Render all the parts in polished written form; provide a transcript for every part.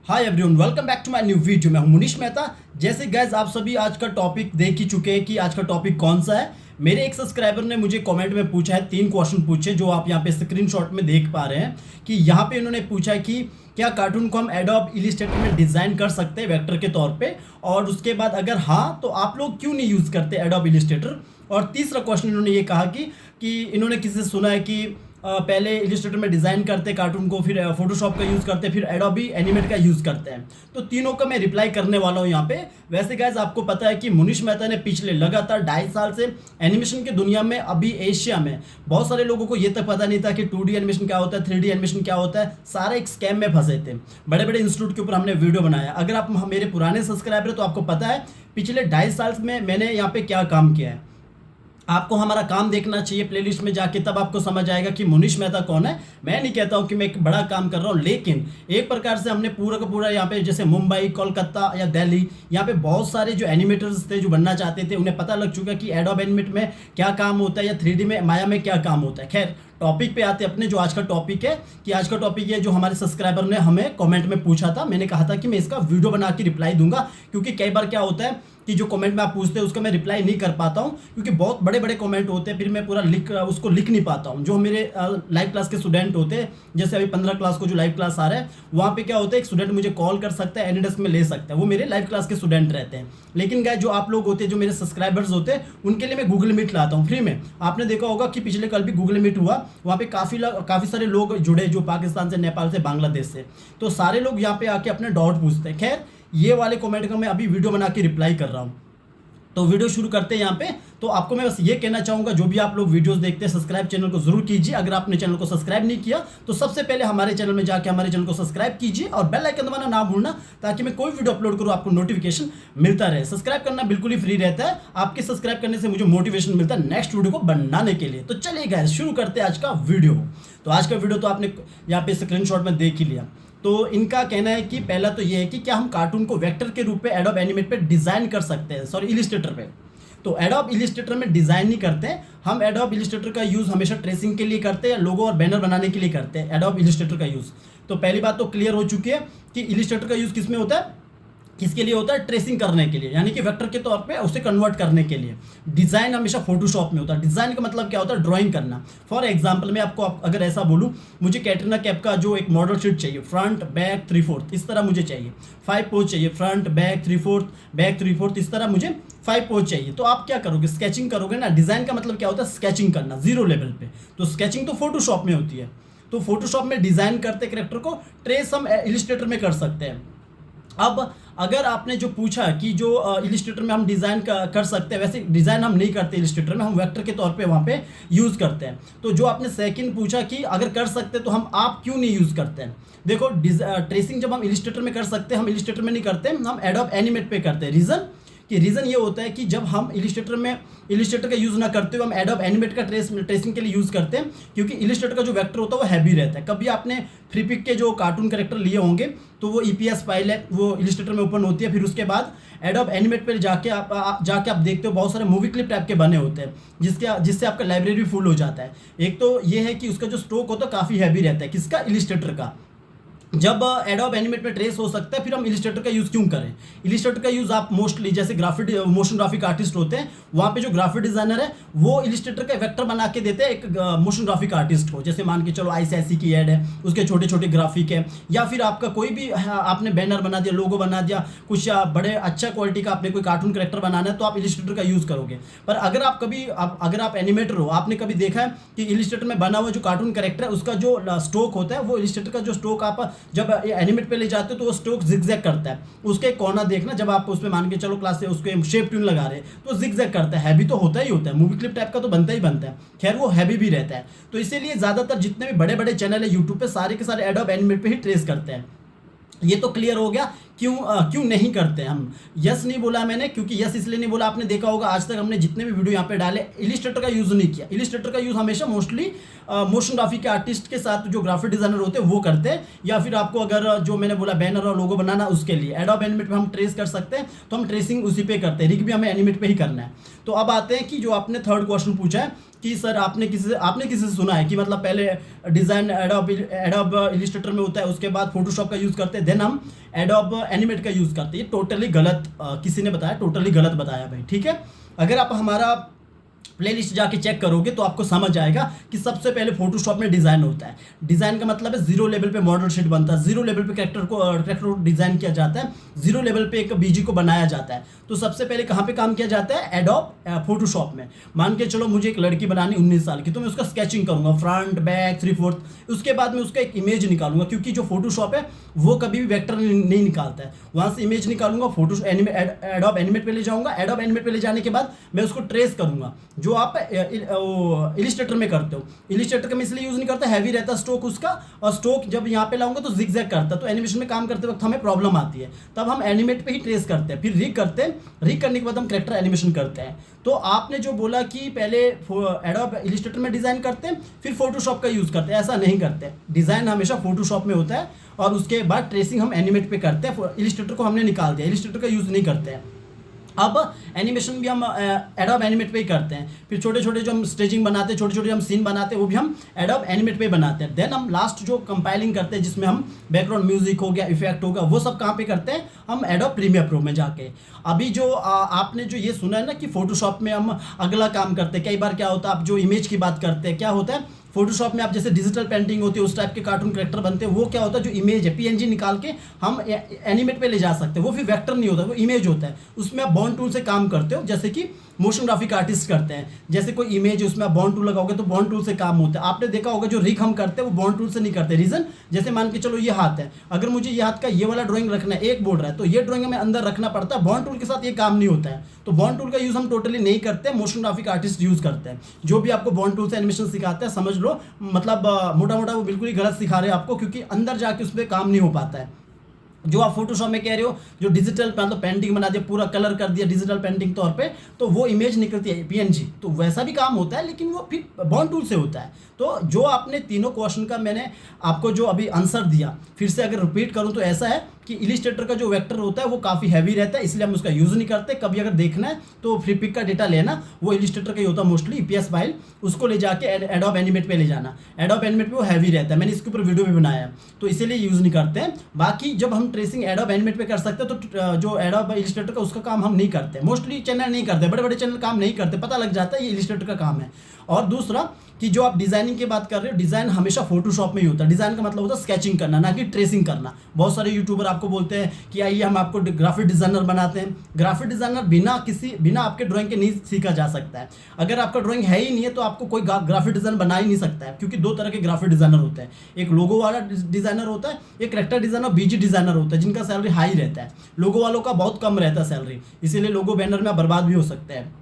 Hi everyone, welcome back to my new video. मैं हूं मुनीश मेहता। जैसे गाइस आप सभी आज का टॉपिक देख ही चुके हैं कि आज का टॉपिक कौन सा है। मेरे एक सब्सक्राइबर ने मुझे कमेंट में पूछा है, 3 क्वेश्चन पूछे जो आप यहां पे स्क्रीनशॉट में देख पा रहे हैं कि यहां पे इन्होंने पूछा है कि क्या कार्टून को हम एडोब इलिस्ट्रेटर में डिज़ाइन कर सकते हैं वेक्टर के तौर पे, और उसके बाद अगर हाँ तो आप लोग क्यों नहीं यूज़ करते एडोब इलिस्ट्रेटर। और तीसरा क्वेश्चन इन्होंने ये कहा कि इन्होंने किसी से सुना है कि पहले इलिस्ट्रेटर में डिज़ाइन करते कार्टून को, फिर फोटोशॉप का यूज़ करते, फिर एडोबी एनिमेट का यूज़ करते हैं। तो तीनों का मैं रिप्लाई करने वाला हूँ यहाँ पे। वैसे गाइस आपको पता है कि मुनीश मेहता ने पिछले लगातार 2.5 साल से एनिमेशन की दुनिया में, अभी एशिया में बहुत सारे लोगों को ये तक पता नहीं था कि 2D एनिमेशन क्या होता है, 3D एनिमेशन क्या होता है। सारे एक स्कैम में फंसे थे। बड़े बड़े इंस्टीट्यूट के ऊपर हमने वीडियो बनाया। अगर आप मेरे पुराने सब्सक्राइबर हैं तो आपको पता है पिछले 2.5 साल में मैंने यहाँ पे क्या काम किया है। आपको हमारा काम देखना चाहिए प्लेलिस्ट में जाके, तब आपको समझ आएगा कि मुनीश मेहता कौन है। मैं नहीं कहता हूँ कि मैं एक बड़ा काम कर रहा हूँ, लेकिन एक प्रकार से हमने पूरा का पूरा यहाँ पे, जैसे मुंबई, कोलकाता या दिल्ली, यहाँ पे बहुत सारे जो एनिमेटर्स थे जो बनना चाहते थे, उन्हें पता लग चुका कि एडोब एनिमेट में क्या काम होता है या 3D में माया में क्या काम होता है। खैर, टॉपिक पे आते अपने, जो आज का टॉपिक है कि आज का टॉपिक है जो हमारे सब्सक्राइबर ने हमें कमेंट में पूछा था। मैंने कहा था कि मैं इसका वीडियो बना के रिप्लाई दूंगा, क्योंकि कई बार क्या होता है कि जो कमेंट में आप पूछते हैं उसका मैं रिप्लाई नहीं कर पाता हूं, क्योंकि बहुत बड़े बड़े कमेंट होते हैं, फिर मैं पूरा उसको लिख नहीं पाता हूं। जो मेरे लाइव क्लास के स्टूडेंट होते हैं, जैसे अभी 15 क्लास को जो लाइव क्लास आ रहा है, वहाँ पे क्या होता है, एक स्टूडेंट मुझे कॉल कर सकता है, एनीडेस्क में ले सकता है, वो मेरे लाइव क्लास के स्टूडेंट रहते हैं। लेकिन गाइस जो आप लोग होते हैं, जो मेरे सब्सक्राइबर्स होते हैं, उनके लिए मैं गूगल मीट लाता हूँ फ्री में। आपने देखा होगा कि पिछले कल भी गूगल मीट हुआ, वहाँ पे काफ़ी सारे लोग जुड़े, जो पाकिस्तान से, नेपाल से, बांग्लादेश से। तो सारे लोग यहाँ पे आके अपने डाउट पूछते हैं। खैर, ये वाले कमेंट का मैं अभी वीडियो बना के रिप्लाई कर रहा हूँ। तो वीडियो शुरू करते हैं यहाँ पे। तो आपको मैं बस ये कहना चाहूँगा, जो भी आप लोग वीडियोस देखते हैं, सब्सक्राइब चैनल को जरूर कीजिए। अगर आपने चैनल को सब्सक्राइब नहीं किया तो सबसे पहले हमारे चैनल में जाके हमारे चैनल को सब्सक्राइब कीजिए और बेल आइकन दबाना ना भूलना, ताकि मैं कोई वीडियो अपलोड करूँ आपको नोटिफिकेशन मिलता रहे। सब्सक्राइब करना बिल्कुल ही फ्री रहता है। आपके सब्सक्राइब करने से मुझे मोटिवेशन मिलता है नेक्स्ट वीडियो को बनाने के लिए। तो चलिए गाइस, शुरू करते हैं आज का वीडियो। तो आज का वीडियो तो आपने यहाँ पे स्क्रीनशॉट में देख ही लिया। तो इनका कहना है कि पहला तो ये है कि क्या हम कार्टून को वेक्टर के रूप में एडोब एनिमेट पे डिज़ाइन कर सकते हैं, सॉरी इलिस्ट्रेटर पे। तो एडोब इलिस्ट्रेटर में डिज़ाइन नहीं करते हैं हम। एडोब इलिस्ट्रेटर का यूज़ हमेशा ट्रेसिंग के लिए करते हैं, लोगो और बैनर बनाने के लिए करते हैं एडोब इलिस्ट्रेटर का यूज़। तो पहली बात तो क्लियर हो चुकी है कि इलिस्ट्रेटर का यूज़ किस में होता है, किसके लिए होता है, ट्रेसिंग करने के लिए, यानी कि वेक्टर के तौर पे उसे कन्वर्ट करने के लिए। डिज़ाइन हमेशा फोटोशॉप में होता है। डिज़ाइन का मतलब क्या होता है, ड्राइंग करना। फॉर एग्जांपल मैं आपको अगर ऐसा बोलूँ, मुझे कैटरीना कैफ का जो एक मॉडल शीट चाहिए, फ्रंट बैक 3/4 इस तरह मुझे चाहिए, 5 पोज चाहिए, फ्रंट बैक 3/4 बैक 3/4 इस तरह मुझे 5 पोज चाहिए। तो आप क्या करोगे, स्केचिंग करोगे ना। डिज़ाइन का मतलब क्या होता है, स्केचिंग करना जीरो लेवल पे। तो स्केचिंग तो फोटोशॉप में होती है। तो फोटोशॉप में डिज़ाइन करते कैरेक्टर को, ट्रेस हम इलिस्ट्रेटर में कर सकते हैं। अब अगर आपने जो पूछा कि जो इलिस्ट्रेटर में हम डिज़ाइन कर सकते हैं, वैसे डिज़ाइन हम नहीं करते इलिस्ट्रेटर में, हम वेक्टर के तौर पे वहाँ पे यूज़ करते हैं। तो जो आपने सेकंड पूछा कि अगर कर सकते तो हम आप क्यों नहीं यूज़ करते हैं। देखो, ट्रेसिंग जब हम इलिस्ट्रेटर में कर सकते हैं, हम इलिस्ट्रेटर में नहीं करते, हम एडोब एनिमेट पे करते हैं। रीज़न ये होता है कि जब हम इलिस्ट्रेटर का यूज़ ना करते हुए हम एडोब एनिमेट का ट्रेसिंग के लिए यूज़ करते हैं, क्योंकि इलिस्ट्रेटर का जो वेक्टर होता है वो हैवी रहता है। कभी आपने फ्री पिक के जो कार्टून कैरेक्टर लिए होंगे, तो वो EPS फाइल है, वो इलिस्ट्रेटर में ओपन होती है। फिर उसके बाद एडोब एनिमेट पर जाके आप देखते हो बहुत सारे मूवी क्लिप टाइप के बने होते हैं, जिससे आपका लाइब्रेरी फुल हो जाता है। एक तो ये है कि उसका जो स्ट्रोक होता है काफ़ी हैवी रहता है, किसका, इलिस्ट्रेटर का। जब एडोब एनिमेट में ट्रेस हो सकता है, फिर हम इलिस्ट्रेटर का यूज़ क्यों करें। इलिस्ट्रेटर का यूज़ आप मोस्टली, जैसे मोशन ग्राफिक आर्टिस्ट होते हैं, वहाँ पे जो ग्राफिक डिज़ाइनर है वो इलिस्ट्रेटर का वेक्टर बना के देते हैं एक मोशन ग्राफिक आर्टिस्ट को। जैसे मान के चलो ICICI की ऐड है, उसके छोटे छोटे ग्राफिक है, या फिर आपका कोई भी आपने बैनर बना दिया, लोगो बना दिया, कुछ बड़े अच्छा क्वालिटी का आपने कोई कार्टून करेक्टर बनाना है, तो आप इलिस्ट्रेटर का यूज़ करोगे। पर अगर आप एनिमेटर हो, आपने कभी देखा है कि इलिस्ट्रेटर में बना हुआ जो कार्टून करेक्टर है, उसका जो स्ट्रोक होता है, वो इलिस्ट्रेटर का जो स्ट्रोक आप जब एनिमेट पे ले जाते हो तो वो स्ट्रोक जिगजैग करता है। उसके कोना देखना, जब आप उसमें मान के चलो क्लास से उसके शेप ट्यून लगा रहे हैं, तो जिगजैग करता है। हैवी तो होता ही होता है, मूवी क्लिप टाइप का तो बनता ही बनता है। खैर, वो हैवी भी रहता है। तो इसीलिए ज़्यादातर जितने भी बड़े बड़े चैनल है यूट्यूब पे, सारे के सारे एडोब एनिमेट पे ही ट्रेस करते हैं। ये तो क्लियर हो गया क्यों नहीं करते हम। यस नहीं बोला मैंने, क्योंकि यस इसलिए नहीं बोला, आपने देखा होगा आज तक हमने जितने भी वीडियो यहाँ पे डाले, इलिस्ट्रेटर का यूज़ नहीं किया। इलिस्ट्रेटर का यूज़ हमेशा मोस्टली मोशन ग्राफिक के आर्टिस्ट के साथ जो ग्राफिक डिजाइनर होते हैं वो करते हैं, या फिर आपको अगर जो मैंने बोला बैनर और लोगो बनाना, उसके लिए एडोब एनिमेट में हम ट्रेस कर सकते हैं, तो हम ट्रेसिंग उसी पे करते हैं। रिग भी हमें एनिमेट पे ही करना है। तो अब आते हैं कि जो आपने थर्ड क्वेश्चन पूछा है कि सर आपने किसी से सुना है कि मतलब पहले डिज़ाइन एडोब इलिस्ट्रेटर में होता है, उसके बाद फोटोशॉप का यूज़ करते हैं, देन हम एडोब एनिमेट का यूज़ करते हैं। ये टोटली गलत किसी ने बताया, टोटली गलत बताया भाई, ठीक है। अगर आप हमारा प्लेलिस्ट जाके चेक करोगे तो आपको समझ आएगा कि सबसे पहले फोटोशॉप में डिज़ाइन होता है। डिज़ाइन का मतलब है जीरो लेवल पे मॉडल शीट बनता है, जीरो लेवल पे कैरेक्टर को डिज़ाइन किया जाता है, जीरो लेवल पे एक बीजी को बनाया जाता है। तो सबसे पहले कहाँ पे काम किया जाता है? एडोब फोटोशॉप में। मान के चलो मुझे एक लड़की बनानी 19 साल की, तो मैं उसका स्केचिंग करूँगा फ्रंट बैक 3/4, उसके बाद में उसका एक इमेज निकालूंगा, क्योंकि जो फोटोशॉप है वो कभी भी वेक्टर नहीं निकालता है। वहाँ से इमेज निकालूंगा, फोटो एडोब एनिमेट पे ले जाऊँगा, एडोब एनिमेट पे ले जाने के बाद मैं उसको ट्रेस करूँगा, जो आप इलिस्ट्रेटर में करते हो। इलिस्ट्रेटर का मैं इसलिए यूज़ नहीं करता, हैवी रहता स्ट्रोक उसका, और स्ट्रोक जब यहाँ पे लाऊंगा तो जिगजैग करता है, तो एनिमेशन में काम करते वक्त हमें प्रॉब्लम आती है। तब हम एनिमेट पे ही ट्रेस करते हैं, फिर रीक करते हैं, रीक करने के बाद हम कैरेक्टर एनिमेशन करते हैं। तो आपने जो बोला कि पहले एडोब इलिस्ट्रेटर में डिज़ाइन करते हैं फिर फोटोशॉप का यूज़ करते हैं, ऐसा नहीं करते। डिज़ाइन हमेशा फोटोशॉप में होता है और उसके बाद ट्रेसिंग हम एनिमेट पे करते हैं। इलिस्ट्रेटर को हमने निकाल दिया, इलिस्ट्रेटर का यूज़ नहीं करते हैं। अब एनिमेशन भी हम एडोब एनिमेट पे ही करते हैं। फिर छोटे छोटे जो हम स्टेजिंग बनाते हैं, छोटे छोटे हम सीन बनाते हैं, वो भी हम एडोब एनिमेट पे ही बनाते हैं। देन हम लास्ट जो कंपाइलिंग करते हैं, जिसमें हम बैकग्राउंड म्यूजिक हो गया, इफेक्ट होगा, वो सब कहाँ पे करते हैं? हम एडोब प्रीमियर प्रो में जाके। अभी जो आपने जो ये सुना है ना कि फोटोशॉप में हम अगला काम करते हैं, कई बार क्या होता है, आप जो इमेज की बात करते हैं, क्या होता है फोटोशॉप में, आप जैसे डिजिटल पेंटिंग होती है उस टाइप के कार्टून कैरेक्टर बनते हैं, वो क्या होता है, जो इमेज है पीएनजी निकाल के हम एनिमेट पे ले जा सकते हैं। वो फिर वेक्टर नहीं होता, वो इमेज होता है। उसमें आप बॉन्ड टूल से काम करते हो, जैसे कि मोशन ग्राफिक आर्टिस्ट करते हैं। जैसे कोई इमेज है उसमें आप बॉन्ड टूल लगाओगे तो बॉन्ड टूल से काम होता है। आपने देखा होगा जो रिग हम करते हैं वो बॉन्ड टूल से नहीं करते। रीजन, जैसे मान के चलो ये हाथ है, अगर मुझे ये हाथ का ये वाला ड्राइंग रखना है, एक बोल रहा है, तो ये ड्राइंग हमें अंदर रखना पड़ता है, बॉन्ड टूल के साथ ये काम नहीं होता है। तो बॉन्ड टूल का यूज़ हम टोटली नहीं करते, मोशन ग्राफिक आर्टिस्ट यूज़ करते हैं। जो भी आपको बॉन्ड टूल से एनिमेशन सिखाते हैं, समझ लो मतलब मोटा मोटा वो बिल्कुल ही गलत सिखा रहे हैं आपको, क्योंकि अंदर जाके उस पर काम नहीं हो पाता है। जो आप फोटोशॉप में कह रहे हो, जो डिजिटल मतलब पेंटिंग बना दिया, पूरा कलर कर दिया डिजिटल पेंटिंग तौर पे, तो वो इमेज निकलती है पीएनजी, तो वैसा भी काम होता है, लेकिन वो फिर बॉन्ड टूल से होता है। तो जो आपने तीनों क्वेश्चन का मैंने आपको जो अभी आंसर दिया, फिर से अगर रिपीट करूं तो ऐसा है कि इलिस्ट्रेटर का जो वेक्टर होता है वो काफ़ी हैवी रहता है, इसलिए हम उसका यूज़ नहीं करते। कभी अगर देखना है तो फ्री पिक का डेटा लेना, वो इलिस्ट्रेटर का ही होता है मोस्टली, ईपीएस फाइल, उसको ले जाके एडोब एनिमेट पे ले जाना। एडोब एनिमेट पे वो हैवी रहता है, मैंने इसके ऊपर वीडियो भी बनाया है, तो इसीलिए यूज़ नहीं करते हैं। बाकी जब हम ट्रेसिंग एडोब एनिमेट पे कर सकते हैं, तो जो एडोब इलिस्ट्रेटर का उसका काम हम नहीं करते, मोस्टली चैनल नहीं करते, बड़े बड़े चैनल काम नहीं करते, पता लग जाता है ये इलिस्ट्रेटर का काम है। और दूसरा कि जो आप डिज़ाइनिंग की बात कर रहे हो, डिज़ाइन हमेशा फोटोशॉप में ही होता है। डिज़ाइन का मतलब होता है स्केचिंग करना, ना कि ट्रेसिंग करना। बहुत सारे यूट्यूबर आपको बोलते हैं कि आइए हम आपको ग्राफिक डिज़ाइनर बनाते हैं। ग्राफिक डिज़ाइनर बिना आपके ड्राइंग के नहीं सीखा जा सकता है। अगर आपका ड्राइंग है ही नहीं है तो आपको कोई ग्राफिक डिज़ाइन बना ही नहीं सकता है, क्योंकि दो तरह के ग्राफिक डिज़ाइनर होते हैं, एक लोगो वाला डिज़ाइनर होता है, एक कैरेक्टर डिज़ाइनर, बीजी डिज़ाइनर होता है, जिनका सैलरी हाई रहता है। लोगो वालों का बहुत कम रहता है सैलरी, इसीलिए लोगो बैनर में आप बर्बाद भी हो सकते हैं।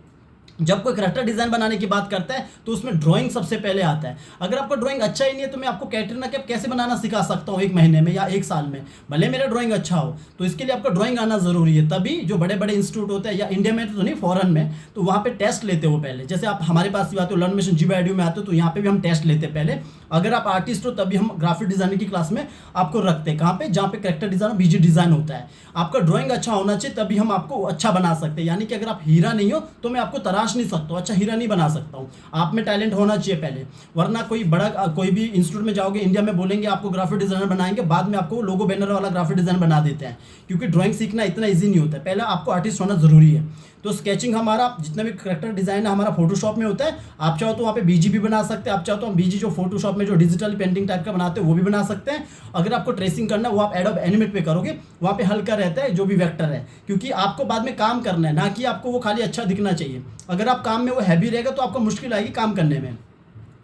जब कोई कैरेक्टर डिज़ाइन बनाने की बात करता है तो उसमें ड्राइंग सबसे पहले आता है। अगर आपका ड्राइंग अच्छा ही नहीं है तो मैं आपको कैटरीना कैफ कैसे बनाना सिखा सकता हूँ 1 महीने में या 1 साल में, भले मेरा ड्राइंग अच्छा हो। तो इसके लिए आपका ड्राइंग आना ज़रूरी है। तभी जो बड़े बड़े इंस्टीट्यूट होते हैं, या इंडिया में तो नहीं, फॉरेन में, तो वहाँ पे टेस्ट लेते हो पहले। जैसे आप हमारे पास भी आते हो, लर्न मिशन GYDU में आते हो, तो यहाँ पे भी हम टेस्ट लेते हैं पहले। अगर आप आर्टिस्ट हो तभी हम ग्राफिक डिज़ाइनिंग की क्लास में आपको रखते हैं। कहाँ पे? जहाँ पे कैरेक्टर डिज़ाइन और बीजी डिज़ाइन होता है। आपका ड्राइंग अच्छा होना चाहिए, तभी हम आपको अच्छा बना सकते हैं। यानी कि अगर आप हीरा नहीं हो तो मैं आपको तराश नहीं सकता हूँ, अच्छा हीरा नहीं बना सकता हूँ। आप में टैलेंट होना चाहिए पहले, वरना कोई भी इंस्टीट्यूट में जाओगे इंडिया में, बोलेंगे आपको ग्राफिक डिज़ाइनर बनाएंगे, बाद में आपको लोगो बैनर वाला ग्राफिक डिज़ाइन बना देते हैं। क्योंकि ड्राइंग सीखना इतना ईजी नहीं होता है, पहले आपको आर्टिस्ट होना ज़रूरी है। तो स्केचिंग हमारा जितना भी कैरेक्टर डिज़ाइन है हमारा फोटोशॉप में होता है। आप चाहो तो वहाँ पे बीजी भी बना सकते हैं, आप चाहो तो हम बीजी जो फोटोशॉप में जो डिजिटल पेंटिंग टाइप का बनाते हैं वो भी बना सकते हैं। अगर आपको ट्रेसिंग करना है वो आप एडोब एनिमेट पे करोगे, वहाँ पे हल्का रहता है जो भी वेक्टर है, क्योंकि आपको बाद में काम करना है, ना कि आपको वो खाली अच्छा दिखना चाहिए। अगर आप काम में वो हैवी रहेगा तो आपको मुश्किल आएगी काम करने में।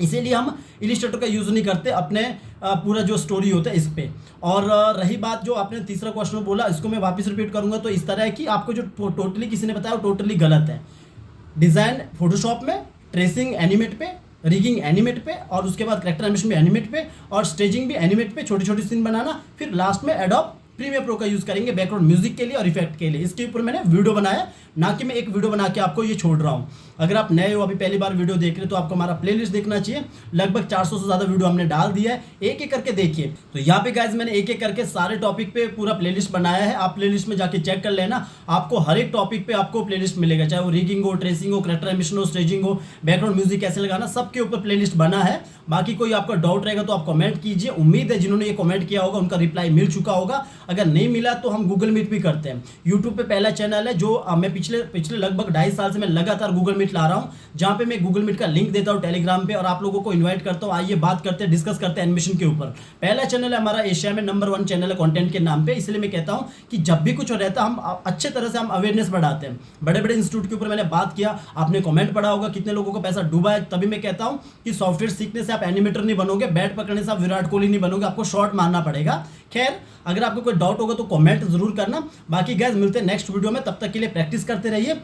इसीलिए हम इलिस्ट्रेटर का यूज़ नहीं करते अपने पूरा जो स्टोरी होता है इस पे। और रही बात जो आपने तीसरा क्वेश्चन बोला, इसको मैं वापस रिपीट करूंगा। तो इस तरह है कि आपको जो टोटली किसी ने बताया वो टोटली गलत है। डिज़ाइन फोटोशॉप में, ट्रेसिंग एनिमेट पे, रिगिंग एनिमेट पे, और उसके बाद कैरेक्टर एनिमेशन भी एनिमेट पे, और स्टेजिंग भी एनिमेट पे, छोटी छोटी सीन बनाना। फिर लास्ट में एडोब प्रीमियर प्रो का यूज़ करेंगे बैकग्राउंड म्यूजिक के लिए और इफेक्ट के लिए। इसके ऊपर मैंने वीडियो बनाया, ना कि मैं एक वीडियो बना के आपको ये छोड़ रहा हूँ। अगर आप नए हो, अभी पहली बार वीडियो देख रहे हो, तो आपको हमारा प्लेलिस्ट देखना चाहिए। लगभग 400 से ज़्यादा वीडियो हमने डाल दिया है, एक एक करके देखिए। तो यहाँ पे गाइज मैंने एक एक करके सारे टॉपिक पे पूरा प्लेलिस्ट बनाया है। आप प्लेलिस्ट में जाके चेक कर लेना, आपको हर एक टॉपिक पे आपको प्लेलिस्ट मिलेगा, चाहे वो रिगिंग हो, ट्रेसिंग हो, कैरेक्टर एनिमेशन हो, स्टेजिंग हो, बैकग्राउंड म्यूजिक कैसे लगाना, सबके ऊपर प्लेलिस्ट बना है। बाकी कोई आपका डाउट रहेगा तो आप कमेंट कीजिए। उम्मीद है जिन्होंने ये कमेंट किया होगा उनका रिप्लाई मिल चुका होगा। अगर नहीं मिला तो हम गूगल मीट भी करते हैं। यूट्यूब पे पहला चैनल है जो मैं पिछले पिछले लगभग 2.5 साल से मैं लगातार गूगल मीट ला रहा हूँ, जहाँ पे मैं गूगल मीट का लिंक देता हूँ टेलीग्राम पे और आप लोगों को इन्वाइट करता हूँ, आइए बात करते हैं, डिस्कस करते हैं एनिमेशन के ऊपर। पहला चैनल है हमारा, एशिया में नंबर 1 चैनल है कंटेंट के नाम पे, इसलिए मैं कहता हूँ कि जब भी कुछ रहता है हम अच्छे तरह से हम अवेयरनेस बढ़ाते हैं। बड़े बड़े इंस्टीट्यूट के ऊपर मैंने बात किया, आपने कमेंट पढ़ा होगा कितने लोगों का पैसा डूबा है, तभी मैं कहता हूँ कि सॉफ्टवेयर सीखने से आप एनिमेटर नहीं बनोगे, बैट पकड़ने से आप विराट कोहली नहीं बनोगे, आपको शॉट मारना पड़ेगा। खैर, अगर आपको कोई डाउट होगा तो कमेंट जरूर करना। बाकी गाइस मिलते हैं नेक्स्ट वीडियो में, तब तक के लिए प्रैक्टिस करते रहिए।